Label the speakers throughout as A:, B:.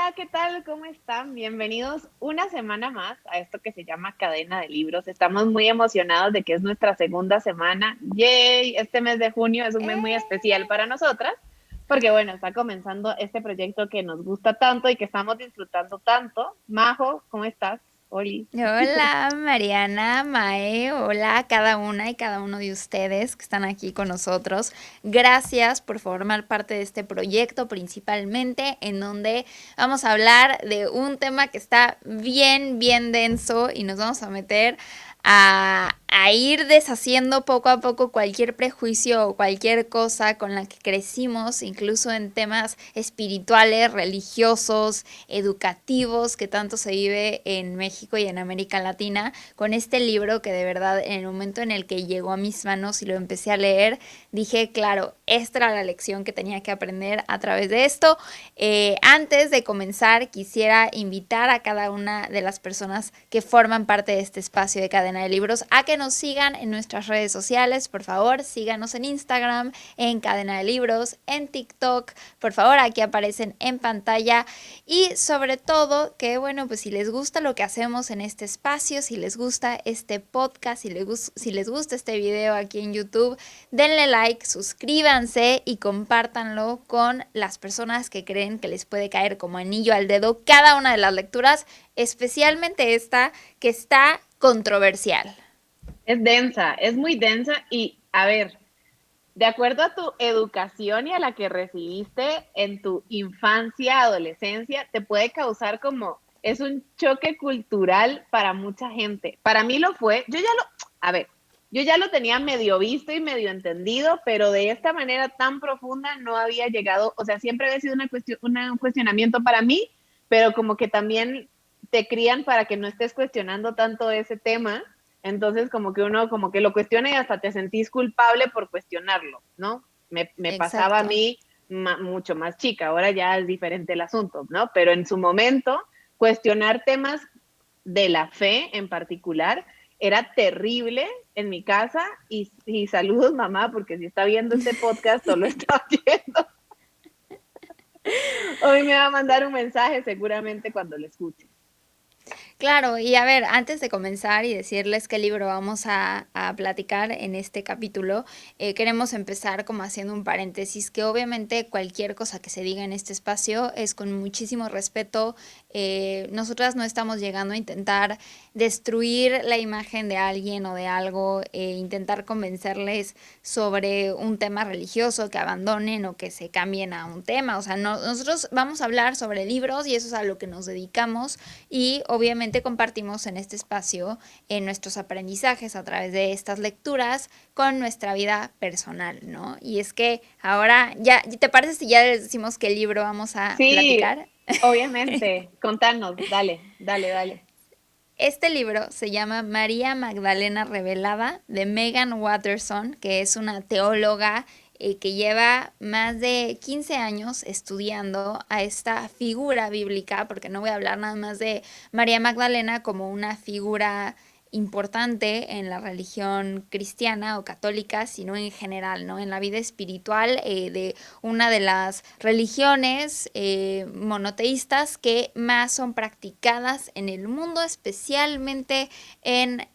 A: Hola, ¿qué tal? ¿Cómo están? Bienvenidos una semana más a esto que se llama Cadena de Libros. Estamos muy emocionados de que es nuestra segunda semana. ¡Yay! Este mes de junio es un mes muy especial para nosotras porque, bueno, está comenzando este proyecto que nos gusta tanto y que estamos disfrutando tanto. Majo, ¿cómo estás? Oli.
B: Hola Mariana, Mae, hola a cada una y cada uno de ustedes que están aquí con nosotros. Gracias por formar parte de este proyecto principalmente en donde vamos a hablar de un tema que está bien denso y nos vamos a meter a ir deshaciendo poco a poco cualquier prejuicio o cualquier cosa con la que crecimos, incluso en temas espirituales, religiosos, educativos, que tanto se vive en México y en América Latina, con este libro que de verdad en el momento en el que llegó a mis manos y lo empecé a leer, dije, claro, esta era la lección que tenía que aprender a través de esto. Antes de comenzar, quisiera invitar a cada una de las personas que forman parte de este espacio de Cadena de Libros a que nos sigan en nuestras redes sociales. Por favor, síganos en Instagram, en Cadena de Libros, en TikTok. Por favor, aquí aparecen en pantalla. Y sobre todo, que bueno, pues si les gusta lo que hacemos en este espacio, si les gusta este podcast, si les gusta este video aquí en YouTube, denle like, suscríbanse y compártanlo con las personas que creen que les puede caer como anillo al dedo cada una de las lecturas, especialmente esta que está controversial.
A: Es densa, es muy densa y, a ver, de acuerdo a tu educación y a la que recibiste en tu infancia, adolescencia, te puede causar como, es un choque cultural para mucha gente. Para mí lo fue, a ver, yo ya lo tenía medio visto y medio entendido, pero de esta manera tan profunda no había llegado, o sea, siempre había sido un cuestionamiento para mí, pero como que también te crían para que no estés cuestionando tanto ese tema, entonces como que uno como que lo cuestiona y hasta te sentís culpable por cuestionarlo, ¿no? Me pasaba a
B: Exacto.
A: mí mucho más chica, ahora ya es diferente el asunto, ¿no? Pero en su momento, cuestionar temas de la fe en particular era terrible en mi casa y saludos mamá, porque si está viendo este podcast o lo está viendo, hoy me va a mandar un mensaje seguramente cuando lo escuche.
B: Claro, y a ver, antes de comenzar y decirles qué libro vamos a platicar en este capítulo, queremos empezar como haciendo un paréntesis, que obviamente cualquier cosa que se diga en este espacio es con muchísimo respeto. Nosotras no estamos llegando a intentar destruir la imagen de alguien o de algo, intentar convencerles sobre un tema religioso, que abandonen o que se cambien a un tema. O sea, nosotros vamos a hablar sobre libros y eso es a lo que nos dedicamos y obviamente compartimos en este espacio nuestros aprendizajes a través de estas lecturas con nuestra vida personal, ¿no? Y es que ahora, ya, ¿te parece si ya les decimos qué libro vamos a
A: Sí,
B: platicar?
A: obviamente, contanos, dale.
B: Este libro se llama María Magdalena Revelada de Megan Watterson, que es una teóloga que lleva más de 15 años estudiando a esta figura bíblica, porque no voy a hablar nada más de María Magdalena como una figura importante en la religión cristiana o católica, sino en general, ¿no? En la vida espiritual de una de las religiones monoteístas que más son practicadas en el mundo, especialmente en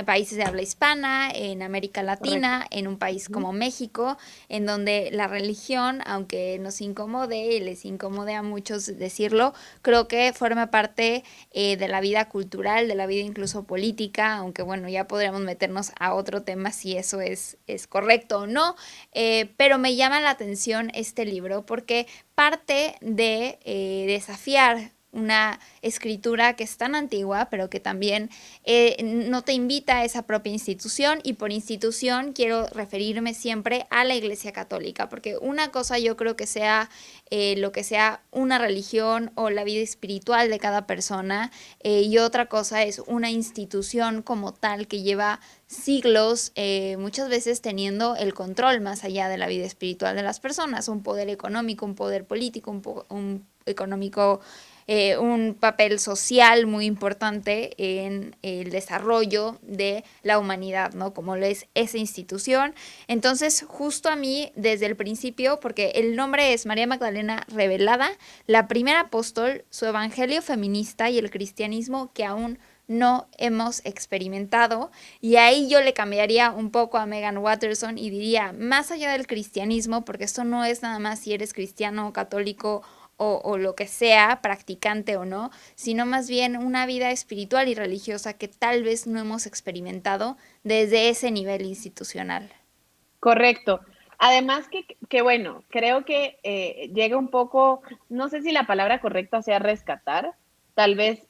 B: países de habla hispana, en América
A: Correcto.
B: Latina, en un país
A: Ujú.
B: como México, en donde la religión, aunque nos incomode y les incomode a muchos decirlo, creo que forma parte de la vida cultural, de la vida incluso política, aunque bueno, ya podríamos meternos a otro tema si eso es correcto o no, pero me llama la atención este libro porque parte de desafiar una escritura que es tan antigua, pero que también no te invita a esa propia institución, y por institución quiero referirme siempre a la Iglesia Católica, porque una cosa yo creo que sea lo que sea una religión o la vida espiritual de cada persona, y otra cosa es una institución como tal que lleva siglos, muchas veces teniendo el control más allá de la vida espiritual de las personas, un poder económico, un poder político, un económico un papel social muy importante en el desarrollo de la humanidad, ¿no? Como lo es esa institución. Entonces, justo a mí, desde el principio, porque el nombre es María Magdalena Revelada, la primera apóstol, su evangelio feminista y el cristianismo que aún no hemos experimentado. Y ahí yo le cambiaría un poco a Megan Watterson y diría, más allá del cristianismo, porque esto no es nada más si eres cristiano o católico o lo que sea, practicante o no, sino más bien una vida espiritual y religiosa que tal vez no hemos experimentado desde ese nivel institucional.
A: Correcto. Además que bueno, creo que llega un poco, no sé si la palabra correcta sea rescatar, tal vez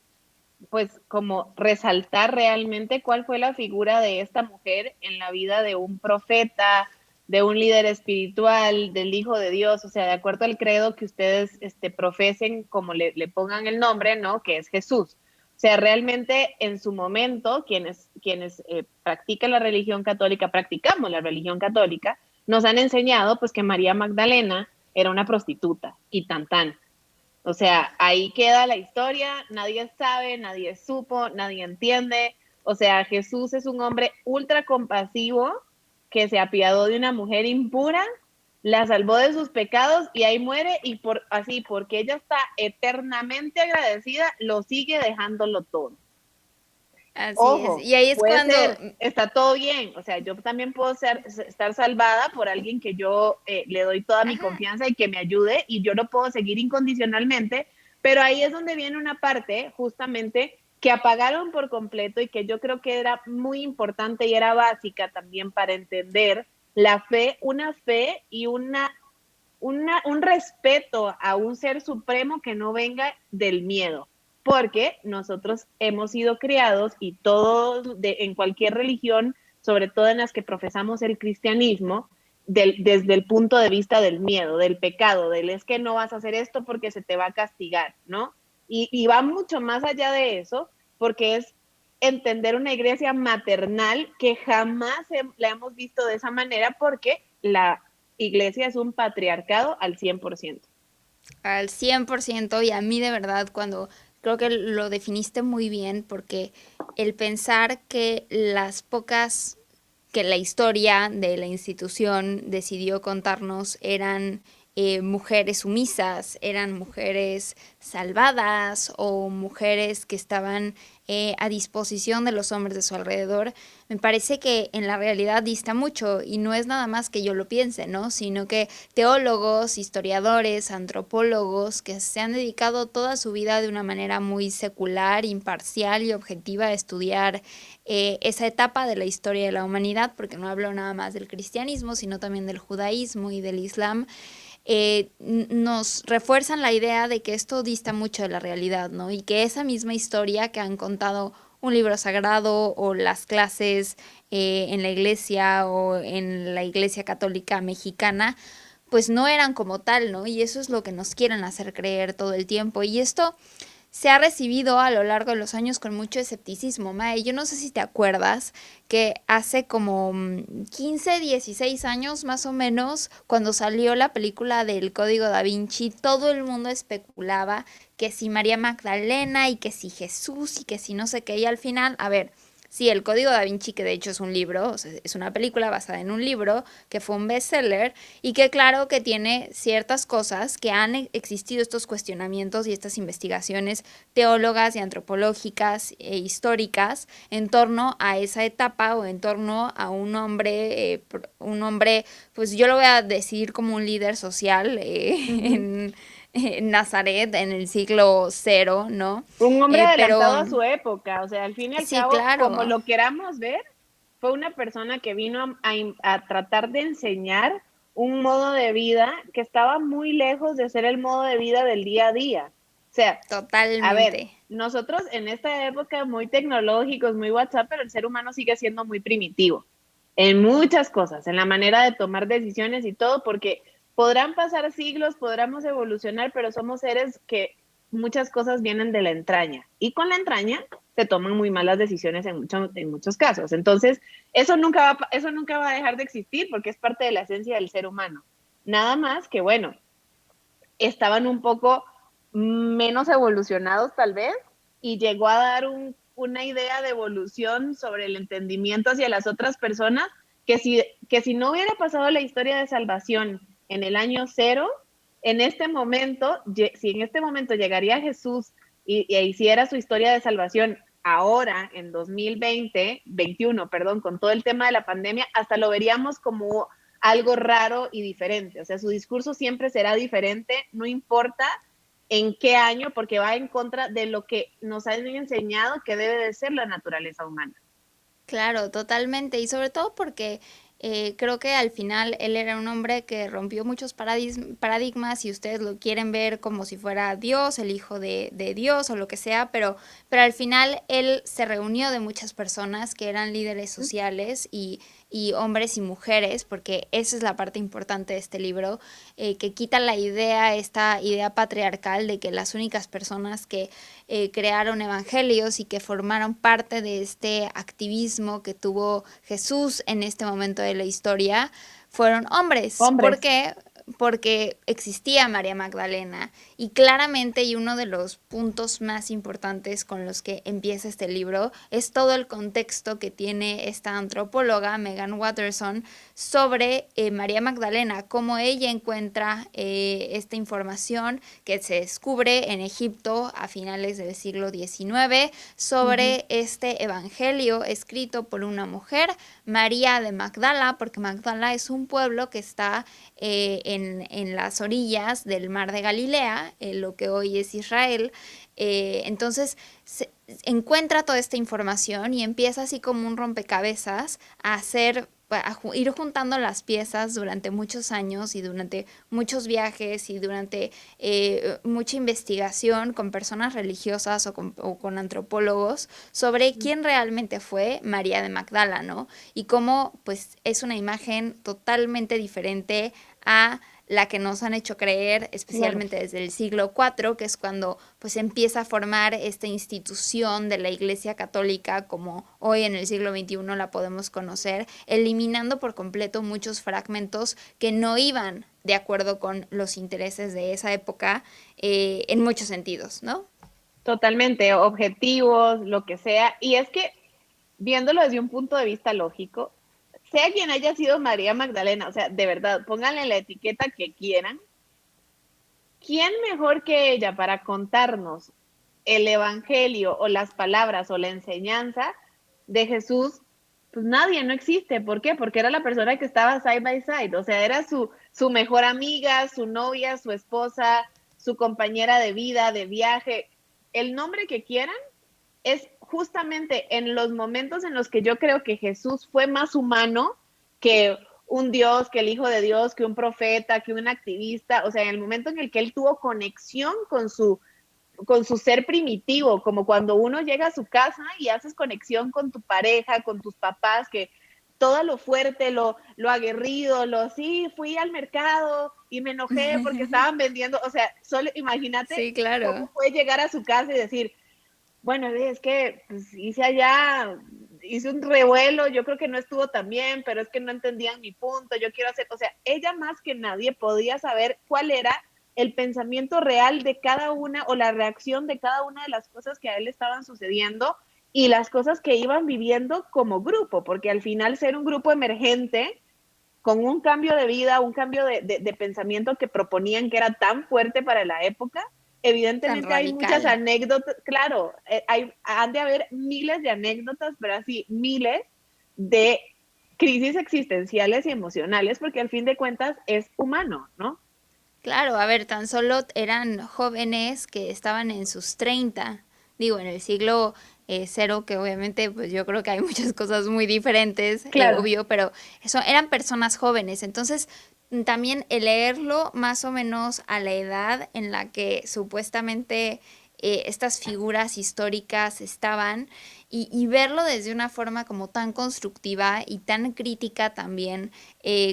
A: pues como resaltar realmente cuál fue la figura de esta mujer en la vida de un profeta, de un líder espiritual, del Hijo de Dios, o sea, de acuerdo al credo que ustedes profesen, como le pongan el nombre, ¿no? Que es Jesús. O sea, realmente en su momento, quienes practican la religión católica, practicamos la religión católica, nos han enseñado pues que María Magdalena era una prostituta y tan tan. O sea, ahí queda la historia, nadie sabe, nadie supo, nadie entiende. O sea, Jesús es un hombre ultra compasivo que se apiadó de una mujer impura, la salvó de sus pecados y ahí muere y así, porque ella está eternamente agradecida, lo sigue dejándolo todo.
B: Así es.
A: Ojo,
B: Y ahí es
A: puede
B: cuando,
A: ser, está todo bien, o sea, yo también puedo estar salvada por alguien que yo le doy toda mi
B: ajá,
A: confianza y que me ayude y yo lo puedo seguir incondicionalmente, pero ahí es donde viene una parte justamente que apagaron por completo y que yo creo que era muy importante y era básica también para entender la fe, una fe y un respeto a un ser supremo que no venga del miedo, porque nosotros hemos sido criados y todos en cualquier religión, sobre todo en las que profesamos el cristianismo, desde el punto de vista del miedo, del pecado, del es que no vas a hacer esto porque se te va a castigar, ¿no? Y va mucho más allá de eso, porque es entender una iglesia maternal que jamás la hemos visto de esa manera porque la iglesia es un patriarcado al 100%.
B: al 100%. Y a mí de verdad cuando creo que lo definiste muy bien porque el pensar que las pocas que la historia de la institución decidió contarnos eran mujeres sumisas, eran mujeres salvadas o mujeres que estaban a disposición de los hombres de su alrededor, me parece que en la realidad dista mucho y no es nada más que yo lo piense, ¿no? Sino que teólogos, historiadores, antropólogos que se han dedicado toda su vida de una manera muy secular, imparcial y objetiva a estudiar esa etapa de la historia de la humanidad, porque no hablo nada más del cristianismo, sino también del judaísmo y del islam, nos refuerzan la idea de que esto dista mucho de la realidad, ¿no? Y que esa misma historia que han contado un libro sagrado o las clases en la iglesia o en la iglesia católica mexicana, pues no eran como tal, ¿no? Y eso es lo que nos quieren hacer creer todo el tiempo. Y esto se ha recibido a lo largo de los años con mucho escepticismo, Mae. Yo no sé si te acuerdas que hace como 15, 16 años más o menos, cuando salió la película del Código Da Vinci, todo el mundo especulaba que si María Magdalena y que si Jesús y que si no sé qué, y al final, a ver, sí, el Código Da Vinci, que de hecho es un libro, o sea, es una película basada en un libro, que fue un bestseller, y que claro que tiene ciertas cosas que han existido estos cuestionamientos y estas investigaciones teólogas y antropológicas e históricas en torno a esa etapa o en torno a un hombre, pues yo lo voy a decir como un líder social
A: Ujú.
B: en Nazaret en el siglo cero, ¿no?
A: Un hombre adelantado
B: Pero
A: a su época, o sea, al fin y al
B: sí,
A: cabo, como
B: claro,
A: lo queramos ver, fue una persona que vino a tratar de enseñar un modo de vida que estaba muy lejos de ser el modo de vida del día a día. O sea, a ver,
B: totalmente.
A: nosotros en esta época muy tecnológicos, muy WhatsApp, pero el ser humano sigue siendo muy primitivo en muchas cosas, en la manera de tomar decisiones y todo, porque podrán pasar siglos, podremos evolucionar, pero somos seres que muchas cosas vienen de la entraña y con la entraña se toman muy malas decisiones en muchos casos. Entonces, eso nunca va a dejar de existir porque es parte de la esencia del ser humano. Nada más que, bueno, estaban un poco menos evolucionados tal vez, y llegó a dar una idea de evolución sobre el entendimiento hacia las otras personas, que si no hubiera pasado la historia de salvación en el año cero, en este momento, si en este momento llegaría Jesús e hiciera su historia de salvación ahora, en 2021, perdón, con todo el tema de la pandemia, hasta lo veríamos como algo raro y diferente. O sea, su discurso siempre será diferente, no importa en qué año, porque va en contra de lo que nos han enseñado que debe de ser la naturaleza humana.
B: Claro, totalmente. Y sobre todo porque creo que al final él era un hombre que rompió muchos paradigmas y ustedes lo quieren ver como si fuera Dios, el hijo de Dios o lo que sea, pero al final él se reunió de muchas personas que eran líderes sociales y hombres y mujeres, porque esa es la parte importante de este libro, que quita la idea, esta idea patriarcal de que las únicas personas que crearon evangelios y que formaron parte de este activismo que tuvo Jesús en este momento de la historia fueron hombres. ¿Por
A: Hombres.
B: qué? Porque existía María Magdalena y claramente, y uno de los puntos más importantes con los que empieza este libro es todo el contexto que tiene esta antropóloga Megan Watterson sobre María Magdalena, cómo ella encuentra esta información que se descubre en Egipto a finales del siglo XIX
A: Ujú.
B: sobre este evangelio escrito por una mujer, María de Magdala, porque Magdala es un pueblo que está en las orillas del mar de Galilea, lo que hoy es Israel. Entonces encuentra toda esta información y empieza así como un rompecabezas a hacer ir juntando las piezas durante muchos años y durante muchos viajes y durante mucha investigación con personas religiosas o con antropólogos sobre quién realmente fue María de Magdala, ¿no? Y cómo pues es una imagen totalmente diferente a la que nos han hecho creer,
A: Claro.
B: especialmente desde el siglo IV, que es cuando pues empieza a formar esta institución de la Iglesia Católica como hoy en el siglo XXI la podemos conocer, eliminando por completo muchos fragmentos que no iban de acuerdo con los intereses de esa época en muchos sentidos, ¿no?
A: Totalmente, objetivos, lo que sea. Y es que, viéndolo desde un punto de vista lógico, sea quien haya sido María Magdalena, o sea, de verdad, pónganle la etiqueta que quieran, ¿quién mejor que ella para contarnos el evangelio o las palabras o la enseñanza de Jesús? Pues nadie, no existe. ¿Por qué? Porque era la persona que estaba side by side, o sea, era su mejor amiga, su novia, su esposa, su compañera de vida, de viaje, el nombre que quieran, es justamente en los momentos en los que yo creo que Jesús fue más humano que un Dios, que el Hijo de Dios, que un profeta, que un activista, o sea, en el momento en el que él tuvo conexión con su ser primitivo, como cuando uno llega a su casa y haces conexión con tu pareja, con tus papás, que todo lo fuerte, lo aguerrido, sí, fui al mercado y me enojé porque estaban vendiendo, o sea, solo imagínate
B: Sí, claro.
A: cómo puede llegar a su casa y decir, bueno, es que pues, hice un revuelo, yo creo que no estuvo tan bien, pero es que no entendían mi punto, yo quiero hacer, o sea, ella más que nadie podía saber cuál era el pensamiento real de cada una o la reacción de cada una de las cosas que a él estaban sucediendo y las cosas que iban viviendo como grupo, porque al final ser un grupo emergente con un cambio de vida, un cambio de pensamiento que proponían que era tan fuerte para la época,
B: Tan
A: evidentemente hay muchas
B: radical.
A: anécdotas, claro, han de haber miles de anécdotas, pero así miles de crisis existenciales y emocionales, porque al fin de cuentas es humano, ¿no?
B: Claro, a ver, tan solo eran jóvenes que estaban en sus 30, digo, en el siglo cero, que obviamente pues yo creo que hay muchas cosas muy diferentes,
A: Claro.
B: obvio, pero eso eran personas jóvenes, entonces también el leerlo más o menos a la edad en la que supuestamente estas figuras históricas estaban y verlo desde una forma como tan constructiva y tan crítica también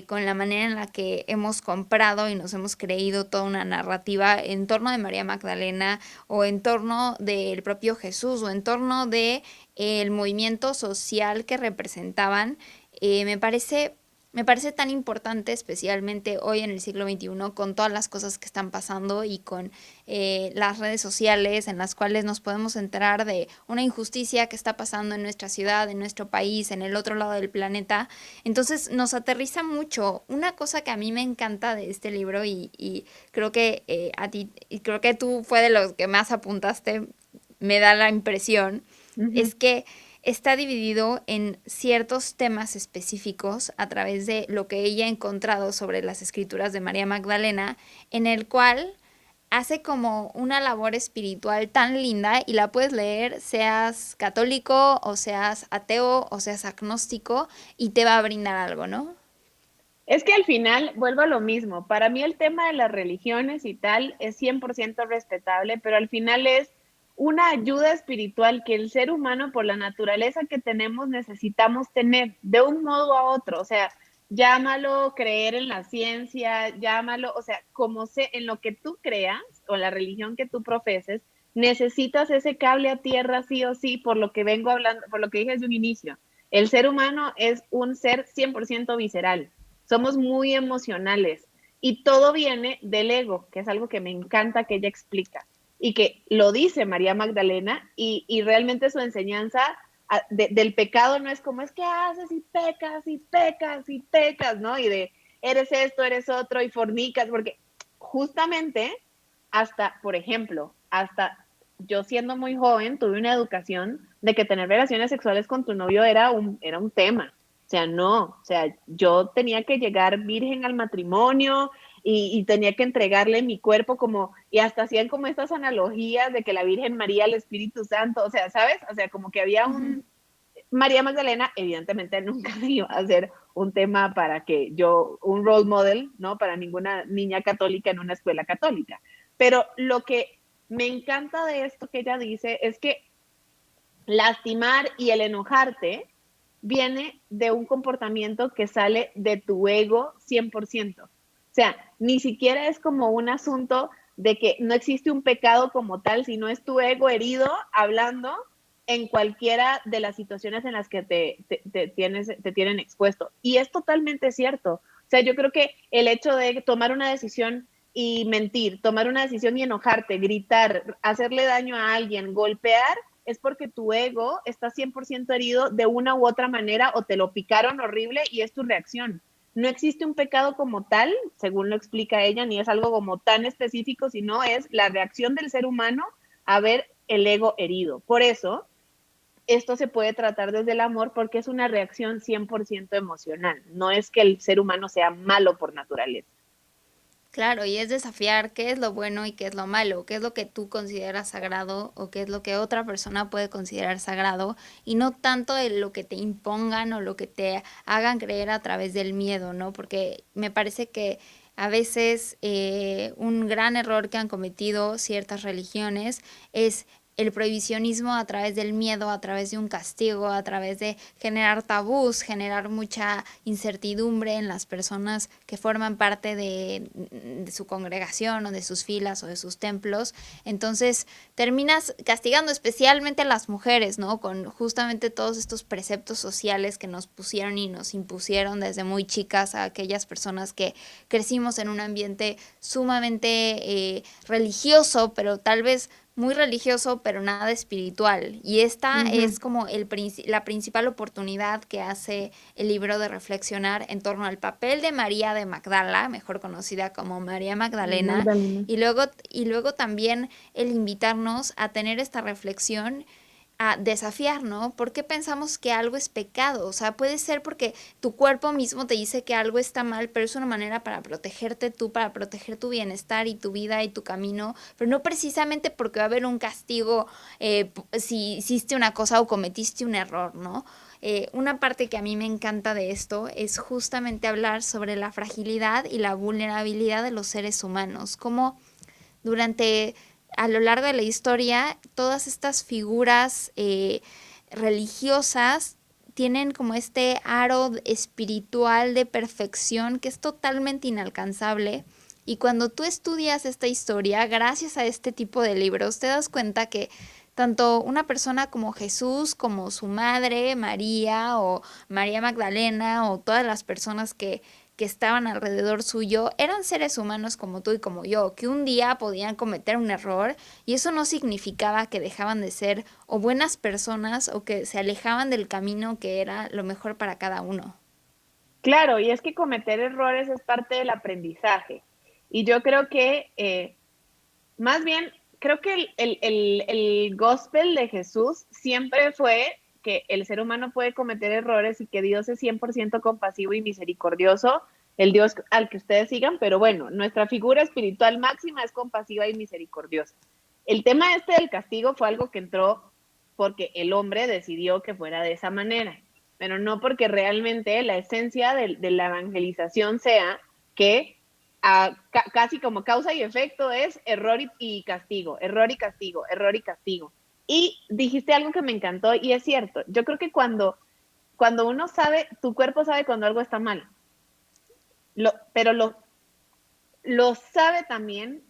B: con la manera en la que hemos comprado y nos hemos creído toda una narrativa en torno de María Magdalena o en torno del propio Jesús o en torno de el movimiento social que representaban, me parece me parece tan importante, especialmente hoy en el siglo XXI, con todas las cosas que están pasando y con las redes sociales en las cuales nos podemos enterar de una injusticia que está pasando en nuestra ciudad, en nuestro país, en el otro lado del planeta. Entonces nos aterriza mucho. Una cosa que a mí me encanta de este libro y creo que a ti, y creo que tú fue de los que más apuntaste, me da la impresión,
A: Ujú.
B: es que está dividido en ciertos temas específicos a través de lo que ella ha encontrado sobre las escrituras de María Magdalena, en el cual hace como una labor espiritual tan linda y la puedes leer seas católico o seas ateo o seas agnóstico y te va a brindar algo, ¿no?
A: Es que al final vuelvo a lo mismo. Para mí el tema de las religiones y tal es 100% respetable, pero al final es una ayuda espiritual que el ser humano, por la naturaleza que tenemos, necesitamos tener de un modo a otro. O sea, llámalo creer en la ciencia, llámalo, o sea, como sé, en lo que tú creas o la religión que tú profeses, necesitas ese cable a tierra sí o sí, por lo que vengo hablando, por lo que dije desde un inicio. El ser humano es un ser 100% visceral, somos muy emocionales y todo viene del ego, que es algo que me encanta que ella explica y que lo dice María Magdalena y realmente su enseñanza del pecado no es como es que haces y pecas y pecas y pecas, ¿no? Y de eres esto, eres otro y fornicas, porque justamente hasta, por ejemplo, hasta yo siendo muy joven tuve una educación de que tener relaciones sexuales con tu novio era un tema. O sea, no, o sea, yo tenía que llegar virgen al matrimonio y tenía que entregarle mi cuerpo como, y hasta hacían como estas analogías de que la Virgen María, el Espíritu Santo, o sea, ¿sabes? O sea, como que había
B: Ujú.
A: un, María Magdalena, evidentemente nunca iba a ser un tema para que yo, un role model, ¿no? Para ninguna niña católica en una escuela católica. Pero lo que me encanta de esto que ella dice es que lastimar y el enojarte viene de un comportamiento que sale de tu ego 100%. O sea, ni siquiera es como un asunto de que no existe un pecado como tal, sino es tu ego herido hablando en cualquiera de las situaciones en las que te tienen expuesto. Y es totalmente cierto. O sea, yo creo que el hecho de tomar una decisión y mentir, tomar una decisión y enojarte, gritar, hacerle daño a alguien, golpear, es porque tu ego está 100% herido de una u otra manera o te lo picaron horrible y es tu reacción. No existe un pecado como tal, según lo explica ella, ni es algo como tan específico, sino es la reacción del ser humano a ver el ego herido. Por eso, esto se puede tratar desde el amor porque es una reacción 100% emocional. No es que el ser humano sea malo por naturaleza.
B: Claro, y es desafiar qué es lo bueno y qué es lo malo, qué es lo que tú consideras sagrado o qué es lo que otra persona puede considerar sagrado y no tanto de lo que te impongan o lo que te hagan creer a través del miedo, ¿no? Porque me parece que a veces un gran error que han cometido ciertas religiones es el prohibicionismo a través del miedo, a través de un castigo, a través de generar tabús, generar mucha incertidumbre en las personas que forman parte de su congregación o de sus filas o de sus templos. Entonces terminas castigando especialmente a las mujeres, ¿no? Con justamente todos estos preceptos sociales que nos pusieron y nos impusieron desde muy chicas a aquellas personas que crecimos en un ambiente sumamente religioso, pero tal vez muy religioso, pero nada espiritual. Y esta
A: Uh -huh.
B: es como la principal oportunidad que hace el libro de reflexionar en torno al papel de María de Magdala, mejor conocida como María Magdalena,
A: Magdalena.
B: y luego también el invitarnos a tener esta reflexión, a desafiar, ¿no? ¿Por qué pensamos que algo es pecado? O sea, puede ser porque tu cuerpo mismo te dice que algo está mal, pero es una manera para protegerte tú, para proteger tu bienestar y tu vida y tu camino, pero no precisamente porque va a haber un castigo si hiciste una cosa o cometiste un error, ¿no? Una parte que a mí me encanta de esto es justamente hablar sobre la fragilidad y la vulnerabilidad de los seres humanos, como durante a lo largo de la historia todas estas figuras religiosas tienen como este aro espiritual de perfección que es totalmente inalcanzable. Y cuando tú estudias esta historia, gracias a este tipo de libros, te das cuenta que tanto una persona como Jesús, como su madre, María o María Magdalena o todas las personas que estaban alrededor suyo, eran seres humanos como tú y como yo, que un día podían cometer un error y eso no significaba que dejaban de ser o buenas personas o que se alejaban del camino que era lo mejor para cada uno.
A: Claro, y es que cometer errores es parte del aprendizaje. Y yo creo que, más bien, creo que el gospel de Jesús siempre fue que el ser humano puede cometer errores y que Dios es 100% compasivo y misericordioso, el Dios al que ustedes sigan, pero bueno, nuestra figura espiritual máxima es compasiva y misericordiosa. El tema este del castigo fue algo que entró porque el hombre decidió que fuera de esa manera, pero no porque realmente la esencia de la evangelización sea que casi como causa y efecto es error y castigo, error y castigo, error y castigo. Y dijiste algo que me encantó y es cierto, yo creo que cuando uno sabe, tu cuerpo sabe cuando algo está mal, pero lo sabe también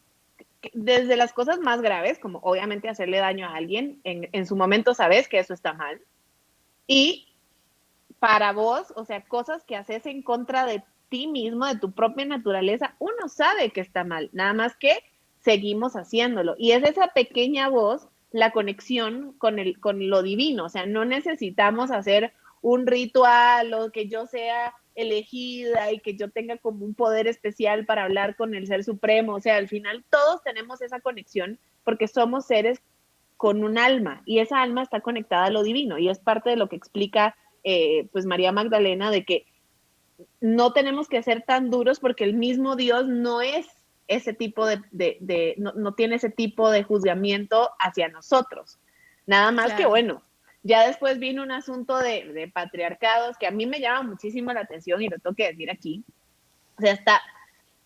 A: desde las cosas más graves, como obviamente hacerle daño a alguien, en su momento sabes que eso está mal, y para vos, o sea, cosas que haces en contra de ti mismo, de tu propia naturaleza, uno sabe que está mal, nada más que seguimos haciéndolo. Y es esa pequeña voz la conexión con lo divino, o sea, no necesitamos hacer un ritual o que yo sea elegida y que yo tenga como un poder especial para hablar con el Ser Supremo, o sea, al final todos tenemos esa conexión porque somos seres con un alma y esa alma está conectada a lo divino y es parte de lo que explica pues María Magdalena de que no tenemos que ser tan duros porque el mismo Dios no es ese tipo no tiene ese tipo de juzgamiento hacia nosotros. Nada más que
B: Claro.
A: bueno, ya después vino un asunto de patriarcados que a mí me llama muchísimo la atención y lo tengo que decir aquí. O sea,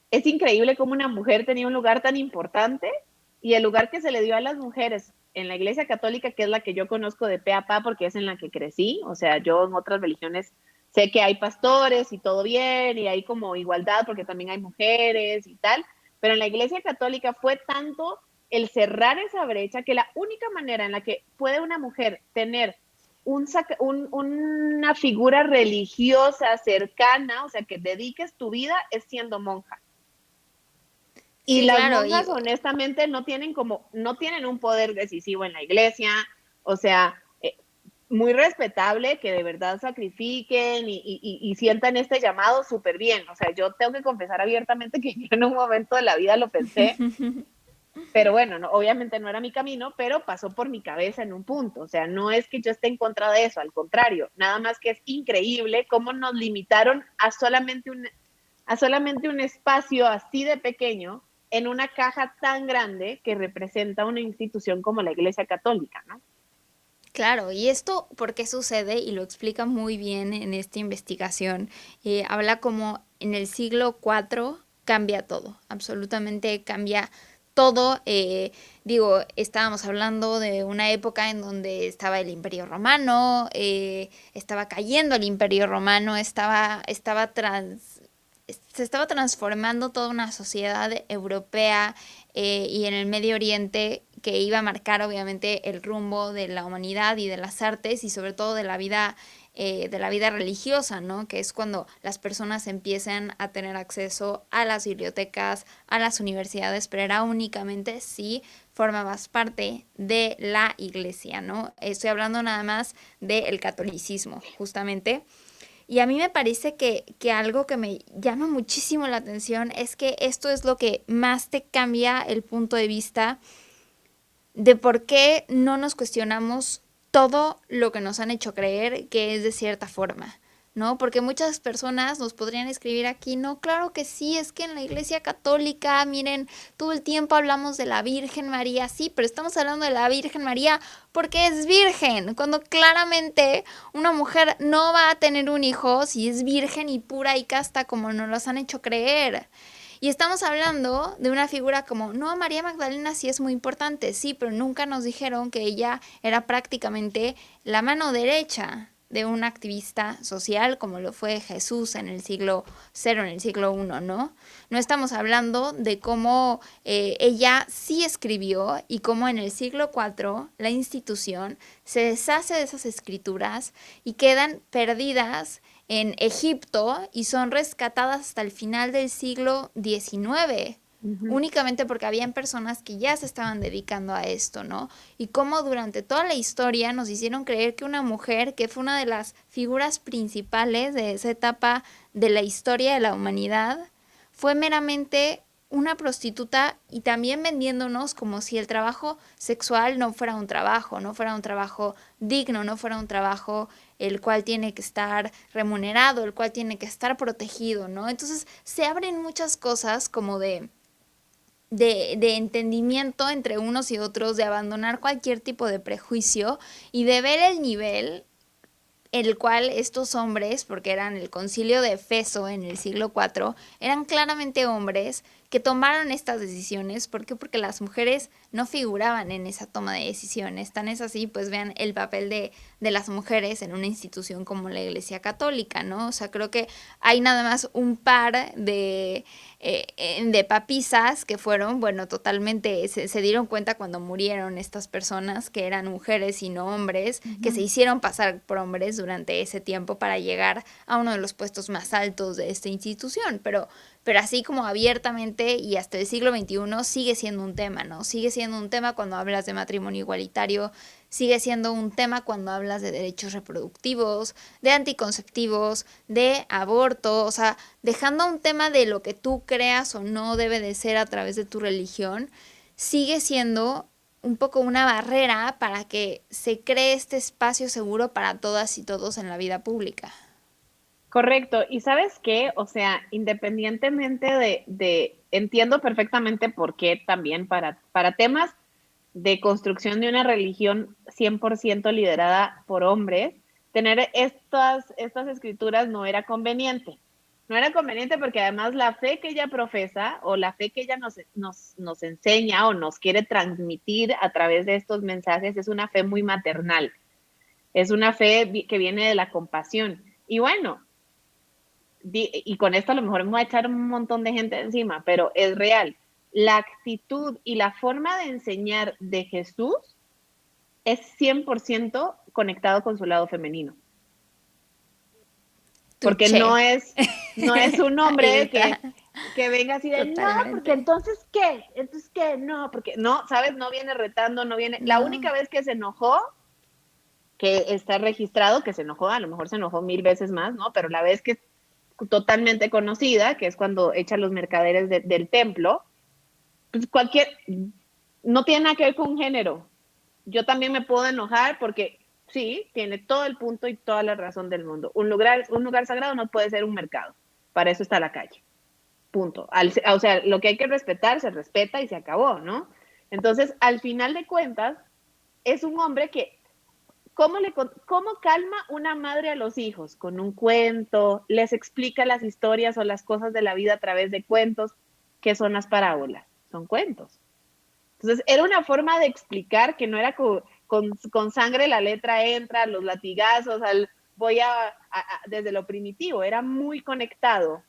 A: es increíble cómo una mujer tenía un lugar tan importante y el lugar que se le dio a las mujeres en la Iglesia Católica, que es la que yo conozco de pe a pa porque es en la que crecí, o sea, yo en otras religiones sé que hay pastores y todo bien y hay como igualdad porque también hay mujeres y tal, pero en la Iglesia Católica fue tanto el cerrar esa brecha que la única manera en la que puede una mujer tener una figura religiosa cercana, o sea, que dediques tu vida es siendo monja. Y
B: Sí,
A: las
B: claro, y
A: monjas, honestamente, no tienen un poder decisivo en la iglesia, o sea, muy respetable que de verdad sacrifiquen y sientan este llamado súper bien. O sea, yo tengo que confesar abiertamente que yo en un momento de la vida lo pensé, pero bueno, no, obviamente no era mi camino, pero pasó por mi cabeza en un punto. O sea, no es que yo esté en contra de eso, al contrario, nada más que es increíble cómo nos limitaron a solamente un espacio así de pequeño en una caja tan grande que representa una institución como la Iglesia Católica, ¿no?
B: claro, y esto por qué sucede y lo explica muy bien en esta investigación. Habla como en el siglo IV cambia todo, absolutamente cambia todo. Digo, estábamos hablando de una época en donde estaba el Imperio Romano, estaba cayendo el Imperio Romano, se estaba transformando toda una sociedad europea y en el Medio Oriente que iba a marcar obviamente el rumbo de la humanidad y de las artes y sobre todo de la vida religiosa, ¿no? Que es cuando las personas empiezan a tener acceso a las bibliotecas, a las universidades, pero era únicamente si formabas parte de la iglesia, ¿no? Estoy hablando nada más del catolicismo, justamente. Y a mí me parece que algo que me llama muchísimo la atención es que esto es lo que más te cambia el punto de vista de por qué no nos cuestionamos todo lo que nos han hecho creer que es de cierta forma, ¿no? Porque muchas personas nos podrían escribir aquí, no, claro que sí, es que en la Iglesia Católica, miren, todo el tiempo hablamos de la Virgen María, sí, pero estamos hablando de la Virgen María porque es virgen, cuando claramente una mujer no va a tener un hijo si es virgen y pura y casta como nos los han hecho creer. Y estamos hablando de una figura como, no, María Magdalena sí es muy importante, sí, pero nunca nos dijeron que ella era prácticamente la mano derecha de un activista social como lo fue Jesús en el siglo cero, en el siglo I, ¿no? No estamos hablando de cómo ella sí escribió y cómo en el siglo IV la institución se deshace de esas escrituras y quedan perdidas en Egipto y son rescatadas hasta el final del siglo XIX,
A: Ujú.
B: únicamente porque habían personas que ya se estaban dedicando a esto, ¿no? Y cómo durante toda la historia nos hicieron creer que una mujer, que fue una de las figuras principales de esa etapa de la historia de la humanidad, fue meramente una prostituta y también vendiéndonos como si el trabajo sexual no fuera un trabajo, no fuera un trabajo digno, no fuera un trabajo el cual tiene que estar remunerado, el cual tiene que estar protegido, ¿no? Entonces se abren muchas cosas como de entendimiento entre unos y otros, de abandonar cualquier tipo de prejuicio y de ver el nivel el cual estos hombres, porque eran el concilio de Efeso en el siglo IV, eran claramente hombres que tomaron estas decisiones. ¿Por qué? Porque las mujeres no figuraban en esa toma de decisiones. Tan es así, pues vean el papel de las mujeres en una institución como la Iglesia Católica, ¿no? O sea, creo que hay nada más un par de papisas que fueron, bueno, totalmente, se dieron cuenta cuando murieron estas personas que eran mujeres y no hombres, que se
A: Ujú.
B: hicieron pasar por hombres durante ese tiempo para llegar a uno de los puestos más altos de esta institución, pero así como abiertamente y hasta el siglo XXI sigue siendo un tema, ¿no? Sigue siendo un tema cuando hablas de matrimonio igualitario, sigue siendo un tema cuando hablas de derechos reproductivos, de anticonceptivos, de aborto, o sea, dejando un tema de lo que tú creas o no debe de ser a través de tu religión, sigue siendo un poco una barrera para que se cree este espacio seguro para todas y todos en la vida pública.
A: Correcto. Y sabes qué, o sea, independientemente entiendo perfectamente por qué también para temas de construcción de una religión 100% liderada por hombres, tener estas escrituras no era conveniente. No era conveniente porque además la fe que ella profesa o la fe que ella nos enseña o nos quiere transmitir a través de estos mensajes es una fe muy maternal. Es una fe que viene de la compasión. Y bueno, y con esto a lo mejor me voy a echar un montón de gente encima, pero es real. La actitud y la forma de enseñar de Jesús es 100% conectado con su lado femenino, porque
B: Tuché.
A: no es un
B: Ahí
A: hombre
B: está.
A: que venga así de, no, porque
B: Totalmente.
A: entonces qué, no, porque no, ¿sabes? No viene retando, no viene, la
B: No,
A: única vez que se enojó, que está registrado, que se enojó, a lo mejor se enojó 1000 veces más, ¿no? Pero la vez que es totalmente conocida, que es cuando echa los mercaderes del templo, pues no tiene nada que ver con un género. Yo también me puedo enojar porque sí, tiene todo el punto y toda la razón del mundo. Un lugar sagrado no puede ser un mercado. Para eso está la calle. Punto. O sea, lo que hay que respetar se respeta y se acabó, ¿no? Entonces, al final de cuentas, es un hombre que, ¿cómo calma una madre a los hijos? Con un cuento, les explica las historias o las cosas de la vida a través de cuentos. ¿Qué son las parábolas? Son cuentos. Entonces, era una forma de explicar que no era con sangre la letra entra, los latigazos, voy desde lo primitivo, era muy conectado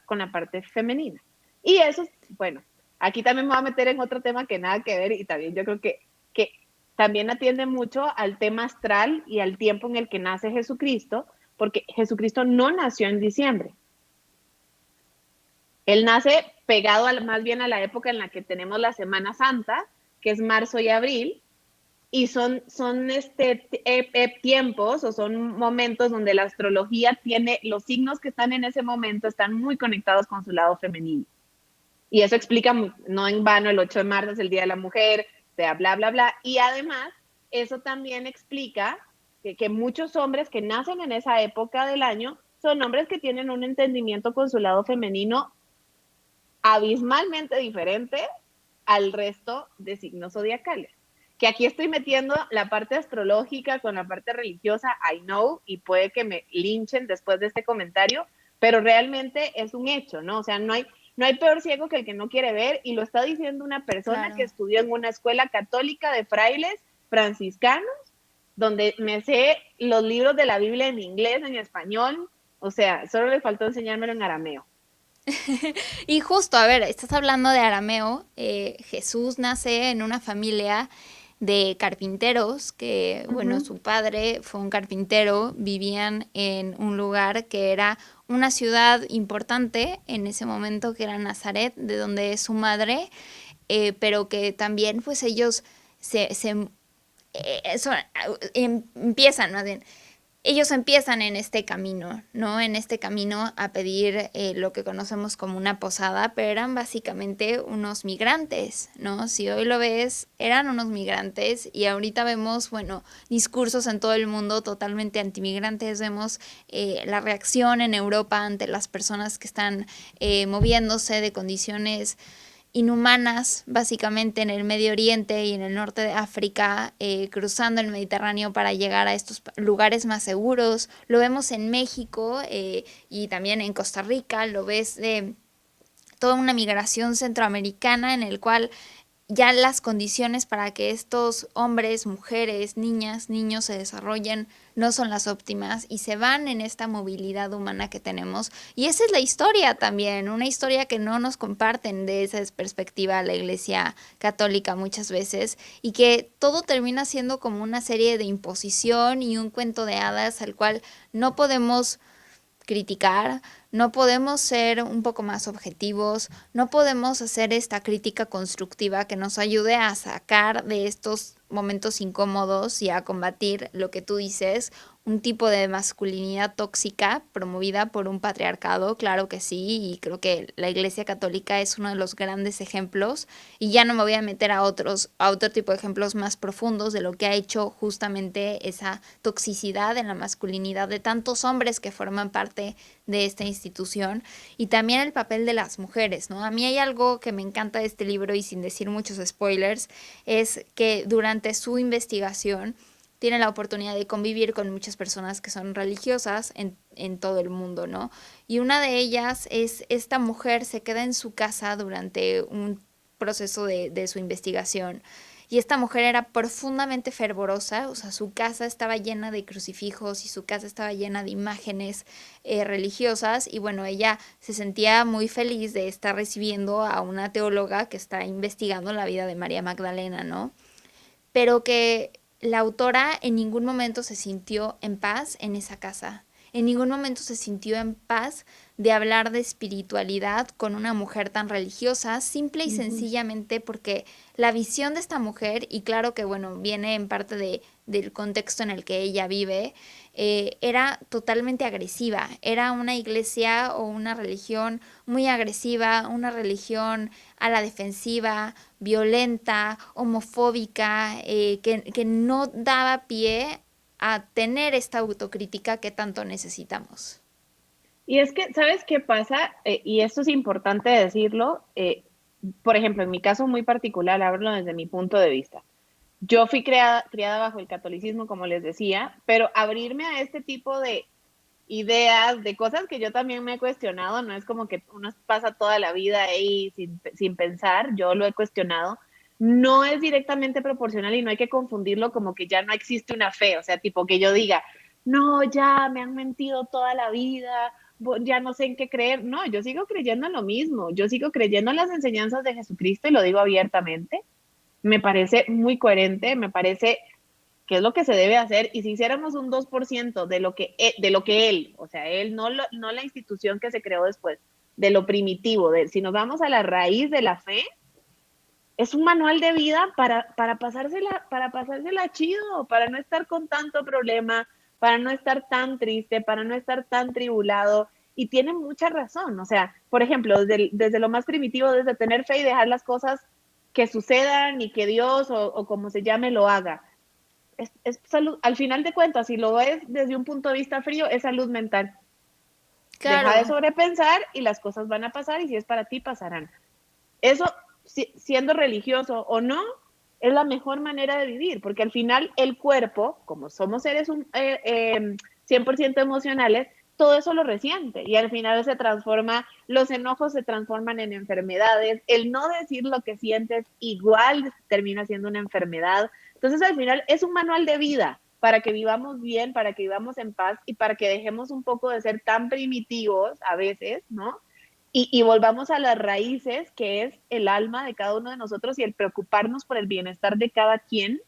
A: con la parte femenina. Y eso, bueno, aquí también me voy a meter en otro tema que nada que ver y también yo creo que también atiende mucho al tema astral y al tiempo en el que nace Jesucristo, porque Jesucristo no nació en diciembre. Él nace pegado más bien a la época en la que tenemos la Semana Santa, que es marzo y abril, y son tiempos o son momentos donde la astrología tiene, los signos que están en ese momento están muy conectados con su lado femenino. Y eso explica, no en vano, el 8 de marzo es el Día de la Mujer, bla, bla, bla, bla. Y además, eso también explica que muchos hombres que nacen en esa época del año son hombres que tienen un entendimiento con su lado femenino abismalmente diferente al resto de signos zodiacales. Que aquí estoy metiendo la parte astrológica con la parte religiosa, I know, y puede que me linchen después de este comentario, pero realmente es un hecho, ¿no? O sea, no hay peor ciego que el que no quiere ver, y lo está diciendo una persona que
B: claro.
A: estudió en una escuela católica de frailes franciscanos, donde me sé los libros de la Biblia en inglés, en español, o sea, solo le faltó enseñármelo en arameo.
B: Y justo, a ver, estás hablando de arameo. Jesús nace en una familia de carpinteros que, bueno,
A: Ujú.
B: su padre fue un carpintero, vivían en un lugar que era una ciudad importante en ese momento, que era Nazaret, de donde es su madre, pero que también, pues ellos se empiezan, más bien, ellos empiezan en este camino, ¿no? En este camino a pedir lo que conocemos como una posada, pero eran básicamente unos migrantes, ¿no? Si hoy lo ves, eran unos migrantes y ahorita vemos, bueno, discursos en todo el mundo totalmente antimigrantes, vemos la reacción en Europa ante las personas que están moviéndose de condiciones inhumanas, básicamente en el Medio Oriente y en el norte de África, cruzando el Mediterráneo para llegar a estos lugares más seguros. Lo vemos en México y también en Costa Rica, lo ves de toda una migración centroamericana en el cual ya las condiciones para que estos hombres, mujeres, niñas, niños se desarrollen no son las óptimas y se van en esta movilidad humana que tenemos. Y esa es la historia también, una historia que no nos comparten de esa perspectiva la Iglesia Católica muchas veces y que todo termina siendo como una serie de imposición y un cuento de hadas al cual no podemos criticar, no podemos ser un poco más objetivos, no podemos hacer esta crítica constructiva que nos ayude a sacar de estos momentos incómodos y a combatir lo que tú dices, un tipo de masculinidad tóxica promovida por un patriarcado, claro que sí, y creo que la Iglesia Católica es uno de los grandes ejemplos, y ya no me voy a meter a otro tipo de ejemplos más profundos de lo que ha hecho justamente esa toxicidad en la masculinidad de tantos hombres que forman parte de esta institución y también el papel de las mujeres, ¿no? A mí hay algo que me encanta de este libro y sin decir muchos spoilers, es que durante su investigación tiene la oportunidad de convivir con muchas personas que son religiosas en todo el mundo, ¿no? Y una de ellas es esta mujer se queda en su casa durante un proceso de su investigación y esta mujer era profundamente fervorosa, o sea, su casa estaba llena de crucifijos y su casa estaba llena de imágenes religiosas y bueno, ella se sentía muy feliz de estar recibiendo a una teóloga que está investigando la vida de María Magdalena, ¿no? Pero que la autora en ningún momento se sintió en paz en esa casa. En ningún momento se sintió en paz de hablar de espiritualidad con una mujer tan religiosa, simple y
A: Ujú.
B: sencillamente porque la visión de esta mujer, y claro que bueno, viene en parte del contexto en el que ella vive, era totalmente agresiva. Era una iglesia o una religión muy agresiva, una religión a la defensiva, violenta, homofóbica, que no daba pie a tener esta autocrítica que tanto necesitamos.
A: Y es que, ¿sabes qué pasa? Y esto es importante decirlo. Por ejemplo, en mi caso muy particular, hablo desde mi punto de vista. Yo fui criada bajo el catolicismo, como les decía, pero abrirme a este tipo de ideas, de cosas que yo también me he cuestionado, no es como que uno pasa toda la vida ahí sin pensar, yo lo he cuestionado, no es directamente proporcional y no hay que confundirlo como que ya no existe una fe, o sea, tipo que yo diga, no, ya me han mentido toda la vida, ya no sé en qué creer, no, yo sigo creyendo en lo mismo, yo sigo creyendo en las enseñanzas de Jesucristo y lo digo abiertamente, me parece muy coherente, me parece que es lo que se debe hacer, y si hiciéramos un 2% de lo que él, o sea, él, no la institución que se creó después, de lo primitivo, si nos vamos a la raíz de la fe, es un manual de vida para pasársela chido, para no estar con tanto problema, para no estar tan triste, para no estar tan tribulado, y tiene mucha razón, o sea, por ejemplo, desde lo más primitivo, desde tener fe y dejar las cosas que sucedan y que Dios o como se llame lo haga, es salud, al final de cuentas, si lo ves desde un punto de vista frío, es salud mental. Deja de
B: Claro,
A: sobrepensar y las cosas van a pasar y si es para ti, pasarán. Eso, siendo religioso o no, es la mejor manera de vivir, porque al final el cuerpo, como somos seres 100% emocionales, todo eso lo resiente y al final se transforma, los enojos se transforman en enfermedades, el no decir lo que sientes igual termina siendo una enfermedad. Entonces al final es un manual de vida, para que vivamos bien, para que vivamos en paz y para que dejemos un poco de ser tan primitivos a veces, ¿no? Y volvamos a las raíces, que es el alma de cada uno de nosotros y el preocuparnos por el bienestar de cada quien,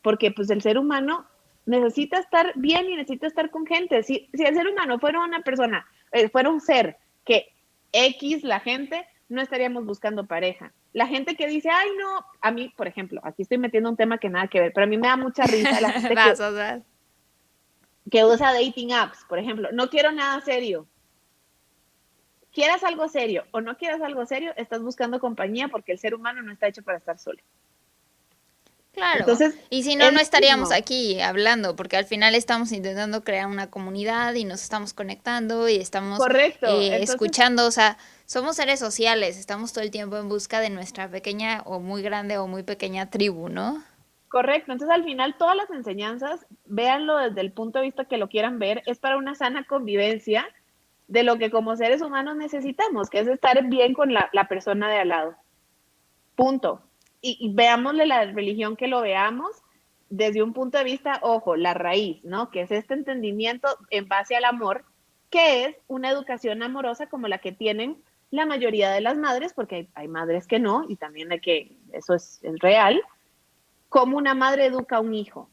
A: porque pues el ser humano necesita estar bien y necesita estar con gente. Si el ser humano fuera una persona, fuera un ser que X la gente, no estaríamos buscando pareja. La gente que dice, ay no, a mí, por ejemplo, aquí estoy metiendo un tema que nada que ver, pero a mí me da mucha risa la gente que usa dating apps, por ejemplo, no quiero nada serio. Quieras algo serio o no quieras algo serio, estás buscando compañía porque el ser humano no está hecho para estar solo.
B: Claro,
A: Entonces,
B: y si no, no estaríamos aquí hablando, porque al final estamos intentando crear una comunidad y nos estamos conectando y estamos
A: correcto. Entonces,
B: escuchando, o sea, somos seres sociales, estamos todo el tiempo en busca de nuestra pequeña o muy grande o muy pequeña tribu, ¿no?
A: correcto. Entonces, al final, todas las enseñanzas, véanlo desde el punto de vista que lo quieran ver, es para una sana convivencia de lo que como seres humanos necesitamos, que es estar bien con la persona de al lado. Punto. Y veámosle la religión que lo veamos desde un punto de vista, ojo, la raíz, ¿no? Que es este entendimiento en base al amor, que es una educación amorosa como la que tienen la mayoría de las madres, porque hay madres que no, y también hay que, eso es real, como una madre educa a un hijo.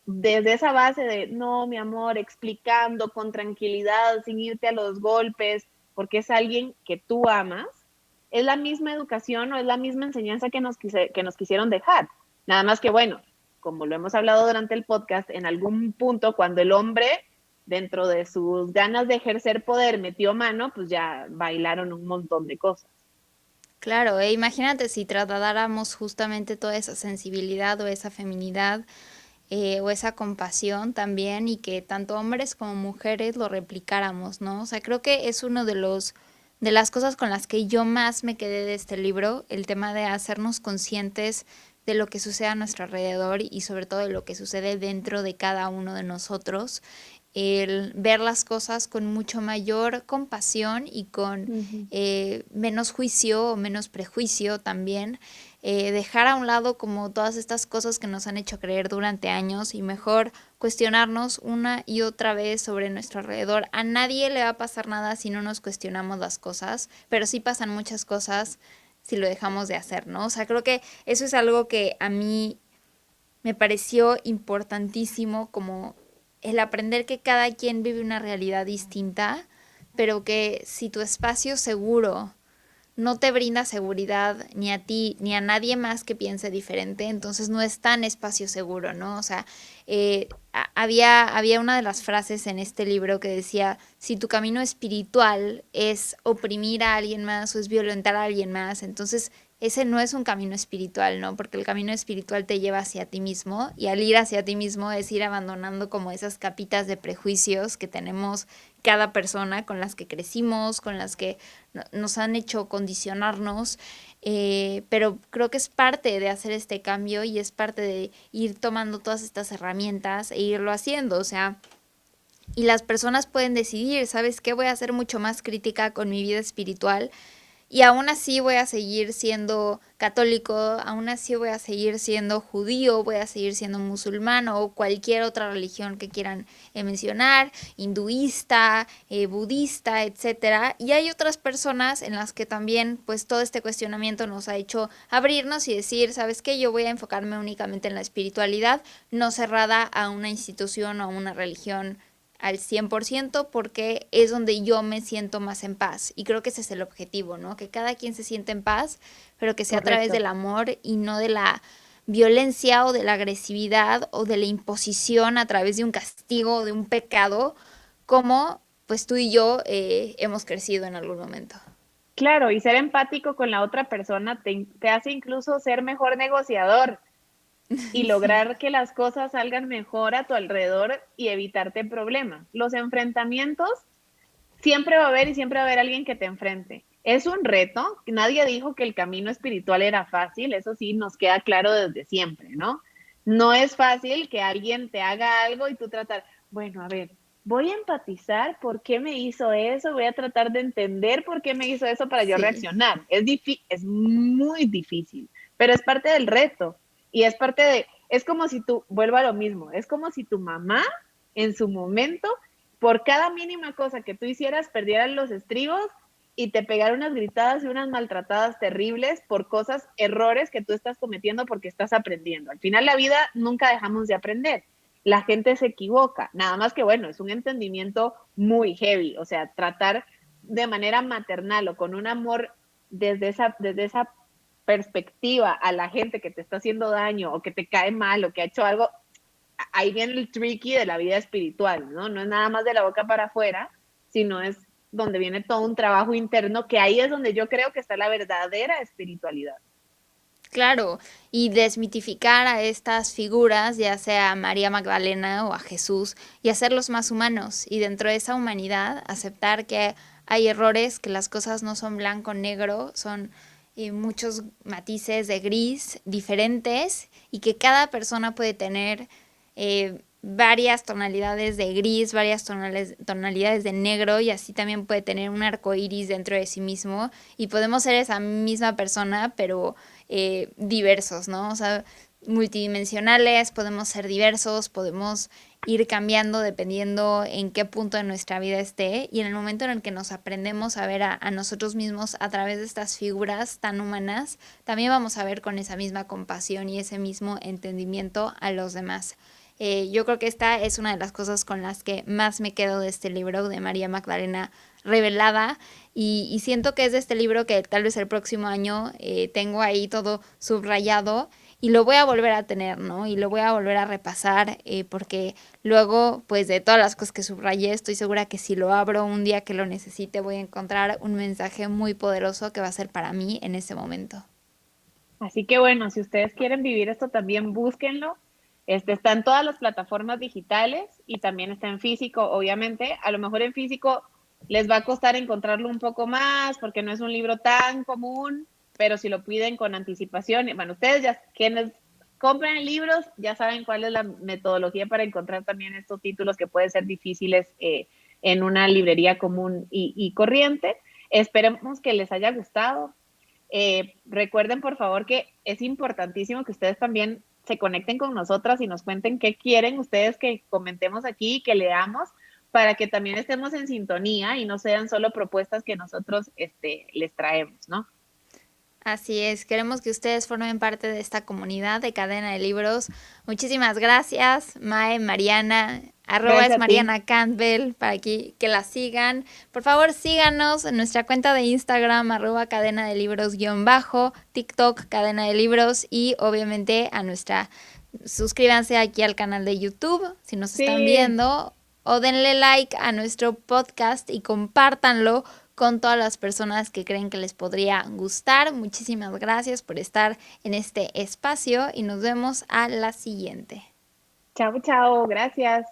A: Desde esa base de, no, mi amor, explicando con tranquilidad, sin irte a los golpes, porque es alguien que tú amas, es la misma educación o es la misma enseñanza que nos quisieron dejar. Nada más que, bueno, como lo hemos hablado durante el podcast, en algún punto cuando el hombre, dentro de sus ganas de ejercer poder, metió mano, pues ya bailaron un montón de cosas.
B: Claro, imagínate si tratáramos justamente toda esa sensibilidad o esa feminidad o esa compasión también y que tanto hombres como mujeres lo replicáramos, ¿no? O sea, creo que es uno de las cosas con las que yo más me quedé de este libro, el tema de hacernos conscientes de lo que sucede a nuestro alrededor y sobre todo de lo que sucede dentro de cada uno de nosotros, el ver las cosas con mucho mayor compasión y con menos juicio o menos prejuicio también, dejar a un lado como todas estas cosas que nos han hecho creer durante años y mejor cuestionarnos una y otra vez sobre nuestro alrededor. A nadie le va a pasar nada si no nos cuestionamos las cosas, pero sí pasan muchas cosas si lo dejamos de hacer, ¿no? O sea, creo que eso es algo que a mí me pareció importantísimo, como el aprender que cada quien vive una realidad distinta, pero que si tu espacio seguro no te brinda seguridad ni a ti ni a nadie más que piense diferente, entonces no es tan espacio seguro, ¿no? O sea, había una de las frases en este libro que decía, si tu camino espiritual es oprimir a alguien más o es violentar a alguien más, entonces ese no es un camino espiritual, ¿no? Porque el camino espiritual te lleva hacia ti mismo y al ir hacia ti mismo es ir abandonando como esas capitas de prejuicios que tenemos cada persona con las que crecimos, con las que nos han hecho condicionarnos, pero creo que es parte de hacer este cambio y es parte de ir tomando todas estas herramientas e irlo haciendo, o sea, y las personas pueden decidir, ¿sabes qué? Voy a ser mucho más crítica con mi vida espiritual y aún así voy a seguir siendo católico, aún así voy a seguir siendo judío, voy a seguir siendo musulmán o cualquier otra religión que quieran mencionar, hinduista, budista, etcétera. Y hay otras personas en las que también pues todo este cuestionamiento nos ha hecho abrirnos y decir, ¿sabes qué? Yo voy a enfocarme únicamente en la espiritualidad, no cerrada a una institución o a una religión al 100% porque es donde yo me siento más en paz. Y creo que ese es el objetivo, ¿no? Que cada quien se siente en paz, pero que sea a través
A: Correcto.
B: del amor y no de la violencia o de la agresividad o de la imposición a través de un castigo o de un pecado, como pues tú y yo hemos crecido en algún momento.
A: Claro, y ser empático con la otra persona te hace incluso ser mejor negociador y
B: Sí.
A: lograr que las cosas salgan mejor a tu alrededor y evitarte problemas. Los enfrentamientos siempre va a haber y siempre va a haber alguien que te enfrente. Es un reto, nadie dijo que el camino espiritual era fácil, eso sí nos queda claro desde siempre, ¿no? No es fácil que alguien te haga algo y tú tratar, bueno, a ver, voy a empatizar por qué me hizo eso, voy a tratar de entender por qué me hizo eso para yo
B: Sí.
A: reaccionar. Es muy difícil, pero es parte del reto y es parte de es como si tú, vuelvo a lo mismo, es como si tu mamá en su momento, por cada mínima cosa que tú hicieras, perdieran los estribos y te pegaran unas gritadas y unas maltratadas terribles por cosas, errores que tú estás cometiendo porque estás aprendiendo. Al final la vida nunca dejamos de aprender. La gente se equivoca, nada más que bueno, es un entendimiento muy heavy, o sea, tratar de manera maternal o con un amor desde esa perspectiva a la gente que te está haciendo daño o que te cae mal o que ha hecho algo, ahí viene el tricky de la vida espiritual, ¿no? No es nada más de la boca para afuera, sino es donde viene todo un trabajo interno, que ahí es donde yo creo que está la verdadera espiritualidad.
B: Claro, y desmitificar a estas figuras, ya sea a María Magdalena o a Jesús, y hacerlos más humanos. Y dentro de esa humanidad, aceptar que hay errores, que las cosas no son blanco-negro, son muchos matices de gris diferentes y que cada persona puede tener varias tonalidades de gris, varias tonalidades de negro y así también puede tener un arco iris dentro de sí mismo y podemos ser esa misma persona pero diversos, ¿no? O sea, multidimensionales, podemos ser diversos, podemos ir cambiando dependiendo en qué punto de nuestra vida esté y en el momento en el que nos aprendemos a ver a nosotros mismos a través de estas figuras tan humanas, también vamos a ver con esa misma compasión y ese mismo entendimiento a los demás. Yo creo que esta es una de las cosas con las que más me quedo de este libro de María Magdalena revelada y siento que es de este libro que tal vez el próximo año tengo ahí todo subrayado y lo voy a volver a tener, ¿no? Y lo voy a volver a repasar porque luego, pues de todas las cosas que subrayé, estoy segura que si lo abro un día que lo necesite voy a encontrar un mensaje muy poderoso que va a ser para mí en ese momento.
A: Así que bueno, si ustedes quieren vivir esto también búsquenlo. Está en todas las plataformas digitales y también está en físico, obviamente. A lo mejor en físico les va a costar encontrarlo un poco más porque no es un libro tan común, pero si lo piden con anticipación, bueno, ustedes ya quienes compren libros ya saben cuál es la metodología para encontrar también estos títulos que pueden ser difíciles en una librería común y corriente. Esperemos que les haya gustado. Recuerden, por favor, que es importantísimo que ustedes también se conecten con nosotras y nos cuenten qué quieren ustedes que comentemos aquí, que leamos, para que también estemos en sintonía y no sean solo propuestas que nosotros les traemos, ¿no?
B: Así es, queremos que ustedes formen parte de esta comunidad de Cadena de Libros. Muchísimas gracias, Mae, Mariana, arroba es
A: Gracias a ti.
B: Mariana Campbell, para que la sigan. Por favor, síganos en nuestra cuenta de Instagram, arroba cadena de libros guión bajo, TikTok, cadena de libros y obviamente a nuestra, suscríbanse aquí al canal de YouTube si nos están
A: Sí,
B: viendo o denle like a nuestro podcast y compártanlo con todas las personas que creen que les podría gustar. Muchísimas gracias por estar en este espacio y nos vemos a la siguiente.
A: chao, chao, gracias.